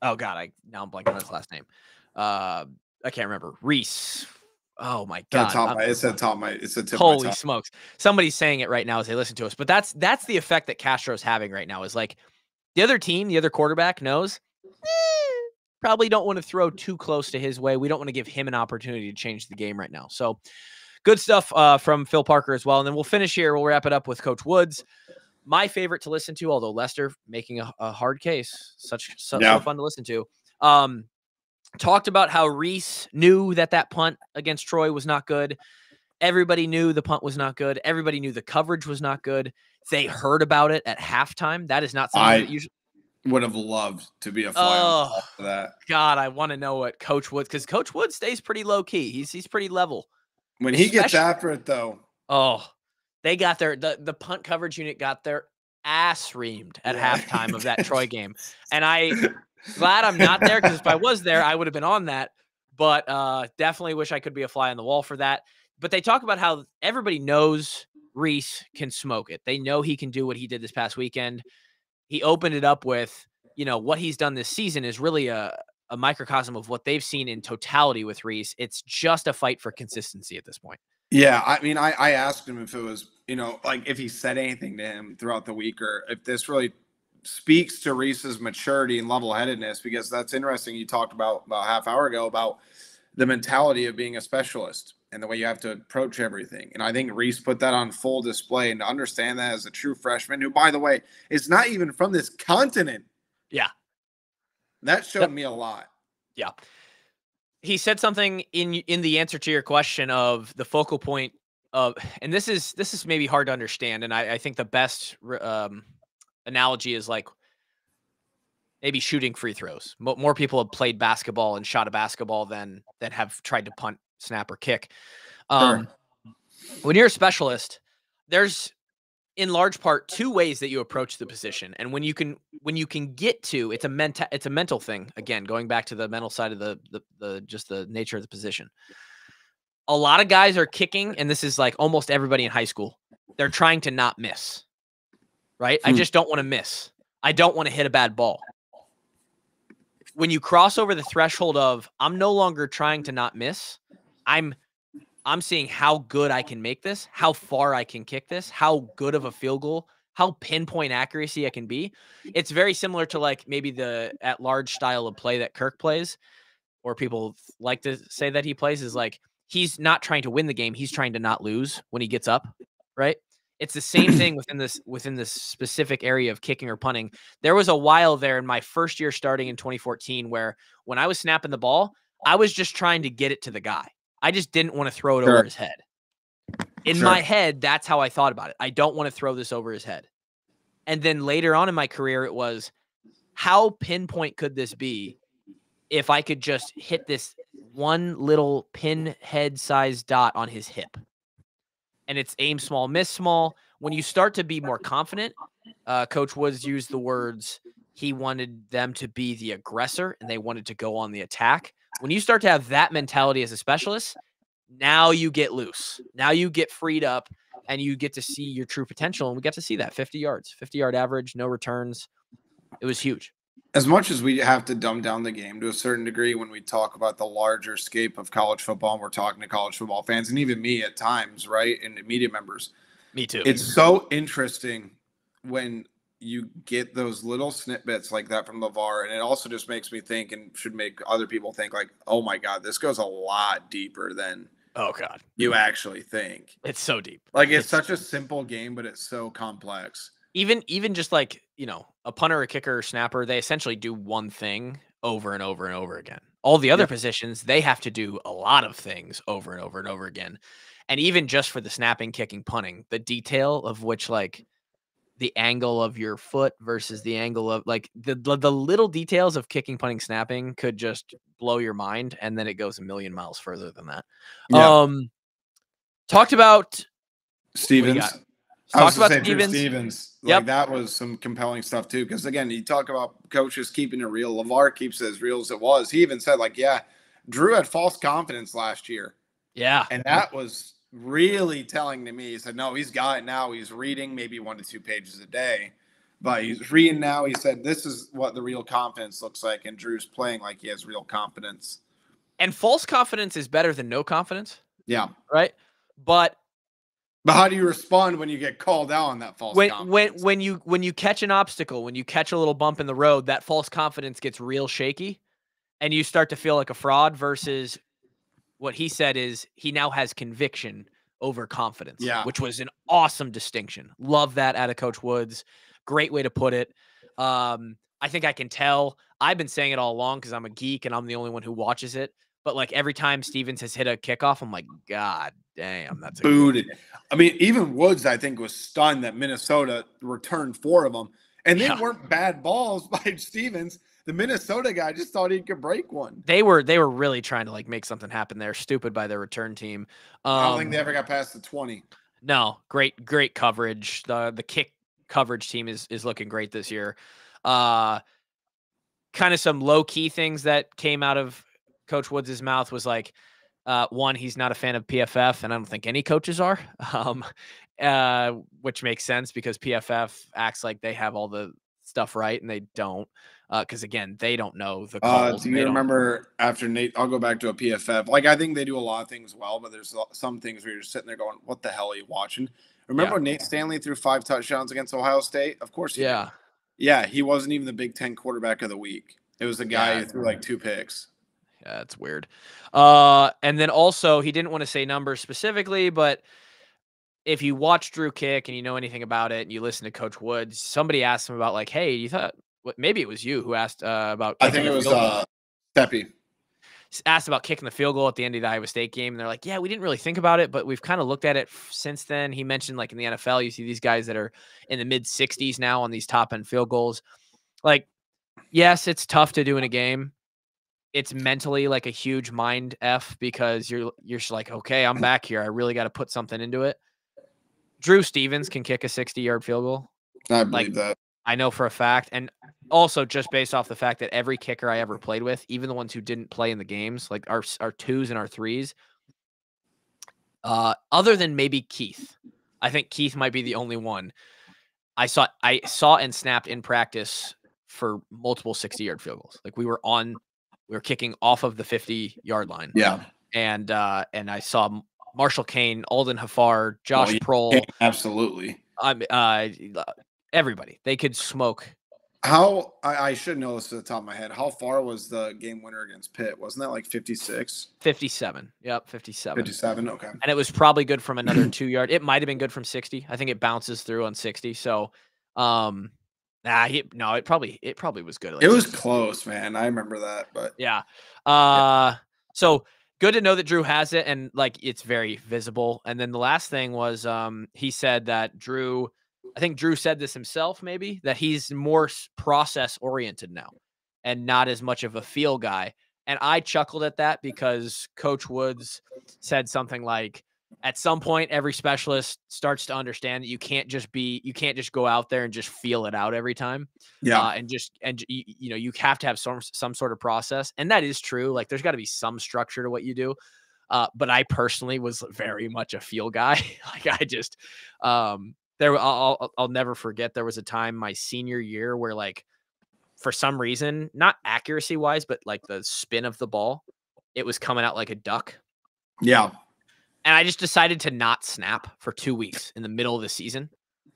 God, now I'm blanking on his last name. I can't remember. Reese. Oh my God. It's a tip. Holy smokes. Somebody's saying it right now as they listen to us. But that's the effect that Castro's having right now, is like the other team, the other quarterback knows probably don't want to throw too close to his way. We don't want to give him an opportunity to change the game right now. So good stuff from Phil Parker as well. And then we'll finish here. We'll wrap it up with Coach Woods. My favorite to listen to, although Lester making a hard case, so fun to listen to. Talked about how Reese knew that punt against Troy was not good. Everybody knew the punt was not good. Everybody knew the coverage was not good. They heard about it at halftime. That is not something that usually would have loved to be a fly on for that. God, I want to know what Coach Woods, because Coach Woods stays pretty low key. He's pretty level. When he gets after it, though. Oh, they got the punt coverage unit got their ass reamed at halftime of that Troy game. And glad I'm not there, because if I was there, I would have been on that. But definitely wish I could be a fly on the wall for that. But they talk about how everybody knows Reese can smoke it. They know he can do what he did this past weekend. He opened it up with, what he's done this season is really a microcosm of what they've seen in totality with Reese. It's just a fight for consistency at this point. Yeah, I mean, I asked him if it was, like if he said anything to him throughout the week, or if this really speaks to Reese's maturity and level-headedness, because that's interesting. You talked about a half hour ago about the mentality of being a specialist and the way you have to approach everything. And I think Reese put that on full display, and to understand that as a true freshman, who, by the way, is not even from this continent. Yeah. That showed me a lot. Yeah. He said something in the answer to your question of the focal point of, and this is maybe hard to understand. And I think the best analogy is like maybe shooting free throws. More people have played basketball and shot a basketball than have tried to punt, snap, or kick. Sure. When you're a specialist, there's in large part 2 ways that you approach the position. And when you can get to, it's a mental thing. Again, going back to the mental side of the just the nature of the position. A lot of guys are kicking, and this is like almost everybody in high school. They're trying to not miss, right? I just don't want to miss. I don't want to hit a bad ball. When you cross over the threshold of, I'm no longer trying to not miss, I'm seeing how good I can make this, how far I can kick this, how good of a field goal, how pinpoint accuracy I can be. It's very similar to like maybe the at-large style of play that Kirk plays, or people like to say that he plays, is like he's not trying to win the game. He's trying to not lose when he gets up, right? It's the same thing within this specific area of kicking or punting. There was a while there in my first year starting in 2014 where when I was snapping the ball, I was just trying to get it to the guy. I just didn't want to throw it over his head. In my head, that's how I thought about it. I don't want to throw this over his head. And then later on in my career, it was, how pinpoint could this be if I could just hit this one little pinhead sized dot on his hip? And it's aim small, miss small. When you start to be more confident, Coach Woods used the words, he wanted them to be the aggressor and they wanted to go on the attack. When you start to have that mentality as a specialist, now you get loose. Now you get freed up and you get to see your true potential. And we got to see that 50 yards, 50-yard average, no returns. It was huge. As much as we have to dumb down the game to a certain degree when we talk about the larger scape of college football, and we're talking to college football fans and even me at times, right, and media members. Me too. It's so interesting when you get those little snippets like that from Levar, and it also just makes me think and should make other people think like, oh my God, this goes a lot deeper than you actually think. It's so deep. Like it's such a simple game, but it's so complex. Even just like, a punter, a kicker, or snapper, they essentially do one thing over and over and over again. All the other positions, they have to do a lot of things over and over and over again. And even just for the snapping, kicking, punting, the detail of which, like, the angle of your foot versus the angle of, like, the little details of kicking, punting, snapping could just blow your mind. And then it goes a million miles further than that. Yeah. Talked about Stevens. Talked about Stevens. Like that was some compelling stuff too. Because again, you talk about coaches keeping it real. Levar keeps it as real as it was. He even said, like, yeah, Drew had false confidence last year. Yeah. And that was really telling to me. He said, no, he's got it now. He's reading maybe 1 to 2 pages a day. But he's reading now. He said, this is what the real confidence looks like. And Drew's playing like he has real confidence. And false confidence is better than no confidence. Yeah. Right? But how do you respond when you get called out on that false confidence? When you catch an obstacle, when you catch a little bump in the road, that false confidence gets real shaky and you start to feel like a fraud versus what he said is he now has conviction over confidence, which was an awesome distinction. Love that out of Coach Woods. Great way to put it. I think I can tell. I've been saying it all along because I'm a geek and I'm the only one who watches it. But like every time Stevens has hit a kickoff, I'm like, God damn, that's booted. I mean, even Woods, I think, was stunned that Minnesota returned 4 of them. And they weren't bad balls by Stevens. The Minnesota guy just thought he could break one. They were really trying to like make something happen there. Stupid by their return team. I don't think they ever got past the 20. No, great coverage. The kick coverage team is looking great this year. Kind of some low key things that came out of Coach Woods' mouth was like, one, he's not a fan of PFF, and I don't think any coaches are, which makes sense because PFF acts like they have all the stuff right, and they don't, because, again, they don't know the calls. Do you remember after Nate – I'll go back to a PFF. Like, I think they do a lot of things well, but there's some things where you're just sitting there going, what the hell are you watching? Remember when Nate Stanley threw 5 touchdowns against Ohio State? Of course he did. Yeah, he wasn't even the Big Ten quarterback of the week. It was the guy who threw like 2 picks. Yeah, that's weird. And then also, he didn't want to say numbers specifically, but if you watch Drew kick and you know anything about it and you listen to Coach Woods, somebody asked him about like, hey, you thought maybe it was you who asked about. I think it was Steppy. Asked about kicking the field goal at the end of the Iowa State game. And they're like, yeah, we didn't really think about it, but we've kind of looked at it since then. He mentioned like in the NFL, you see these guys that are in the mid 60s now on these top end field goals. Like, yes, it's tough to do in a game. It's mentally like a huge mind F because you're just like, okay, I'm back here. I really got to put something into it. Drew Stevens can kick a 60-yard field goal. I believe that. I know for a fact. And also just based off the fact that every kicker I ever played with, even the ones who didn't play in the games, like our 2s and our 3s, other than maybe Keith, I think Keith might be the only one I saw and snapped in practice for multiple 60-yard field goals. Like we were kicking off of the 50-yard line. Yeah. And I saw Marshall Kane, Alden Hafar, Josh Prohl. Absolutely. Everybody. They could smoke I should know this at the top of my head. How far was the game winner against Pitt? Wasn't that like 56? 57. Yep, 57. 57. Okay. And it was probably good from another 2 yard. It might have been good from 60. I think it bounces through on 60. So, it probably was good. Like it was 60. close, man. I remember that, but Yeah. yeah. So good to know that Drew has it and like it's very visible. And then the last thing was he said that I think Drew said this himself, maybe, that he's more process oriented now and not as much of a feel guy. And I chuckled at that because Coach Woods said something like, at some point, every specialist starts to understand that you can't just go out there and just feel it out every time. Yeah. You have to have some sort of process. And that is true. Like there's got to be some structure to what you do. But I personally was very much a feel guy. Like I just, I'll never forget. There was a time my senior year where like, for some reason, not accuracy wise, but like the spin of the ball, it was coming out like a duck. Yeah. And I just decided to not snap for 2 weeks in the middle of the season.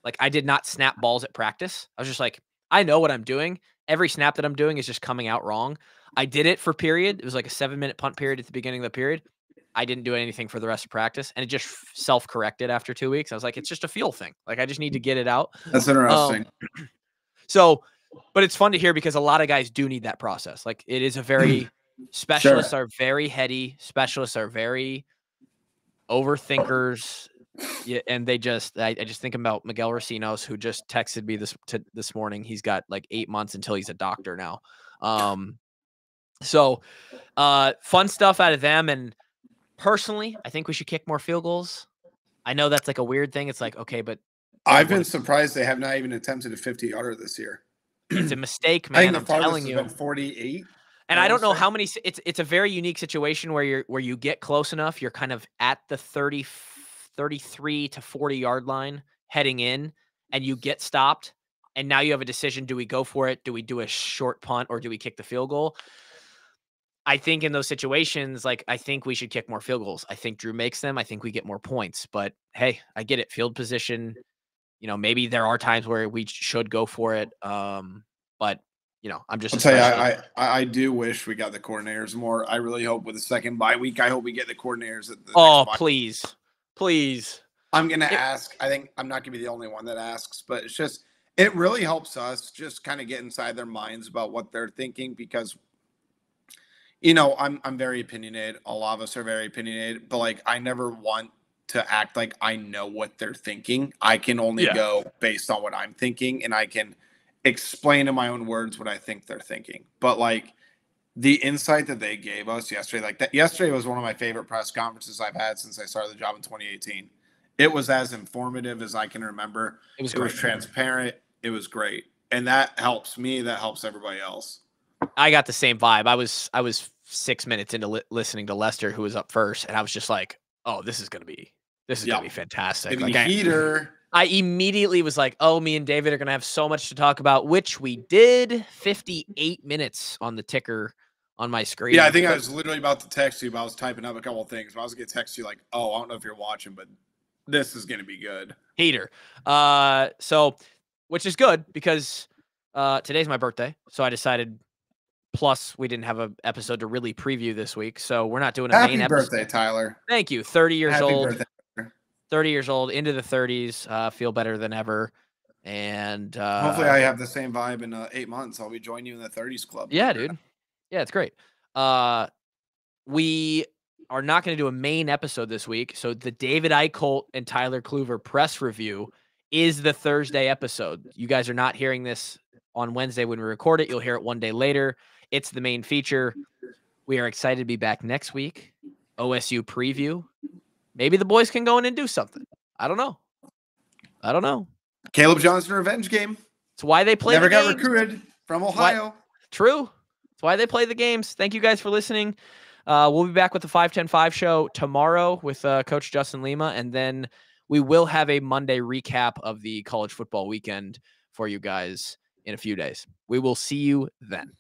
Like I did not snap balls at practice. I was just like, I know what I'm doing. Every snap that I'm doing is just coming out wrong. I did it for period. It was like a 7-minute punt period at the beginning of the period. I didn't do anything for the rest of practice. And it just self-corrected after 2 weeks. I was like, it's just a feel thing. Like I just need to get it out. That's interesting. But it's fun to hear because a lot of guys do need that process. Like it is a very specialists are very heady. Specialists are very overthinkers. Yeah, and I just think about Miguel Racinos, who just texted me this morning. He's got like 8 months until he's a doctor now. Fun stuff out of them. And personally, I think we should kick more field goals. I know that's like a weird thing. It's like, okay, but I've been surprised they have not even attempted a 50-yarder this year. It's a mistake, man. I'm telling you. 48. And I don't know how many. It's a very unique situation where you get close enough. You're kind of at the 33 to 40 yard line heading in, and you get stopped. And now you have a decision: do we go for it? Do we do a short punt, or do we kick the field goal? I think in those situations, like I think we should kick more field goals. I think Drew makes them. I think we get more points. But hey, I get it. Field position. Maybe there are times where we should go for it. But I'm just. I'll tell you, I do wish we got the coordinators more. I really hope with the second bye week, I hope we get the coordinators. At the next please. I'm gonna ask. I think I'm not gonna be the only one that asks, but it's just it really helps us just kind of get inside their minds about what they're thinking because. I'm very opinionated. A lot of us are very opinionated, but like I never want to act like I know what they're thinking. I can only go based on what I'm thinking, and I can explain in my own words what I think they're thinking. But like the insight that they gave us yesterday, like that yesterday was one of my favorite press conferences I've had since I started the job in 2018. It was as informative as I can remember. It was transparent. It was great. And that helps me. That helps everybody else. I got the same vibe. I was 6 minutes into listening to Lester, who was up first, and I was just like, "Oh, this is gonna be fantastic." Like I immediately was like, "Oh, me and David are gonna have so much to talk about," which we did. 58 minutes on the ticker on my screen. Yeah, I think I was literally about to text you, but I was typing up a couple of things. But I was gonna text you like, "Oh, I don't know if you're watching, but this is gonna be good." Heater. Which is good because today's my birthday, so I decided. Plus, we didn't have an episode to really preview this week, so we're not doing a main episode. Happy birthday, Tyler. Thank you. 30 years Happy old. Birthday. 30 years old, into the 30s. Feel better than ever. And hopefully I have the same vibe in 8 months. I'll be joining you in the 30s club. Yeah, dude. Yeah, it's great. We are not going to do a main episode this week, so the David Eicholt and Tyler Kluver press review is the Thursday episode. You guys are not hearing this on Wednesday when we record it. You'll hear it one day later. It's the main feature. We are excited to be back next week. OSU preview. Maybe the boys can go in and do something. I don't know. Caleb Johnson revenge game. It's why they play. Never got recruited from Ohio. True. It's why they play the games. Thank you guys for listening. We'll be back with the 5-10-5 show tomorrow with Coach Justin Lima, and then we will have a Monday recap of the college football weekend for you guys in a few days. We will see you then.